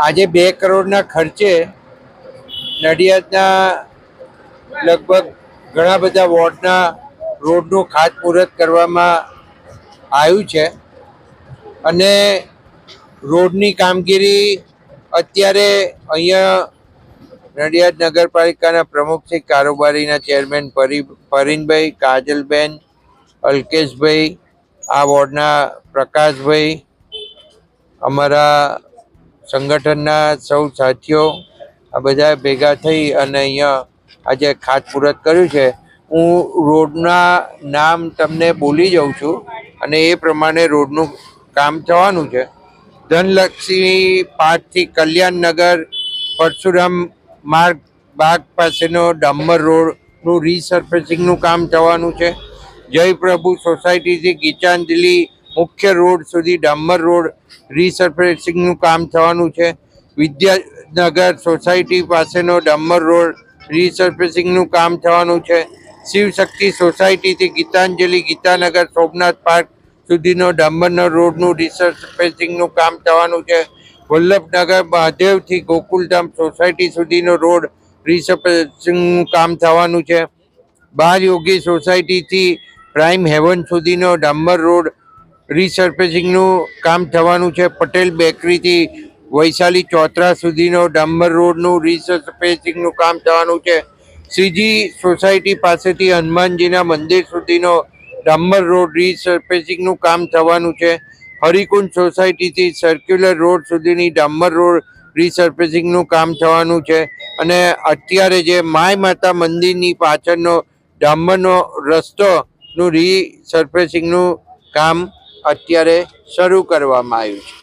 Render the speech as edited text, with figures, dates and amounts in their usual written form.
આજે 2 કરોડના ખર્ચે નડિયાદના લગભગ ઘણા બધા વોર્ડના રોડનું ખાતમુહૂર્ત કરવામાં આવ્યું છે અને રોડની કામગીરી અત્યારે અહીંયા નડિયાદ નગરપાલિકાના પ્રમુખ શ્રી કારોબારીના ચેરમેન પરીનભાઈ, કાજલબેન, અલ્કેશભાઈ, આ વોર્ડના પ્રકાશભાઈ, અમારા સંગઠનના સૌ સાથીઓ આ બધા ભેગા થઈ અને અહીંયા આજે ખાતમુહૂર્ત કર્યું છે. હું રોડના નામ તમને બોલી જાઉં છું અને એ પ્રમાણે રોડનું કામ થવાનું છે. ધનલક્ષ્મી પાર્કથી કલ્યાણનગર પરશુરામ માર્ગ બાગ પાસેનો ડામર રોડનું રીસર્ફેસિંગનું કામ થવાનું છે. જયપ્રભુ સોસાયટીથી ગીતાંજલિ મુખ્ય રોડ સુધી ડામર રોડ રીસર્ફેસિંગનું કામ થવાનું છે. વિદ્યાનગર સોસાયટી પાસેનો ડામર રોડ રીસર્ફેસિંગનું કામ થવાનું છે. શિવશક્તિ સોસાયટીથી ગીતાંજલિ ગીતાનગર સોમનાથ પાર્ક સુધીનો ડામરના રોડનું રીસર્ફેસિંગનું કામ થવાનું છે. વલ્લભનગર મહાદેવથી ગોકુલધામ સોસાયટી સુધીનો રોડ રીસર્ફેસિંગનું કામ થવાનું છે. બાળયોગી સોસાયટીથી પ્રાઇમ હેવન સુધીનો ડામર રોડ રીસર્ફેસિંગનું કામ થવાનું છે. પટેલ બેકરીથી વૈશાલી ચોતરા સુધીનો ડામર રોડનું રીસર્ફેસિંગનું કામ થવાનું છે. શ્રીજી સોસાયટી પાસેથી હનુમાનજીના મંદિર સુધીનો ડામર રોડ રીસર્ફેસિંગનું કામ થવાનું છે. હરિકુંજ સોસાયટીથી સર્ક્યુલર રોડ સુધીની ડામર રોડ રીસર્ફેસિંગનું કામ થવાનું છે. અને અત્યારે જે માય માતા મંદિરની પાછળનો ડામરનો રસ્તોનું રીસર્ફેસિંગનું કામ અત્યારે શરૂ કરવામાં આવ્યું છે.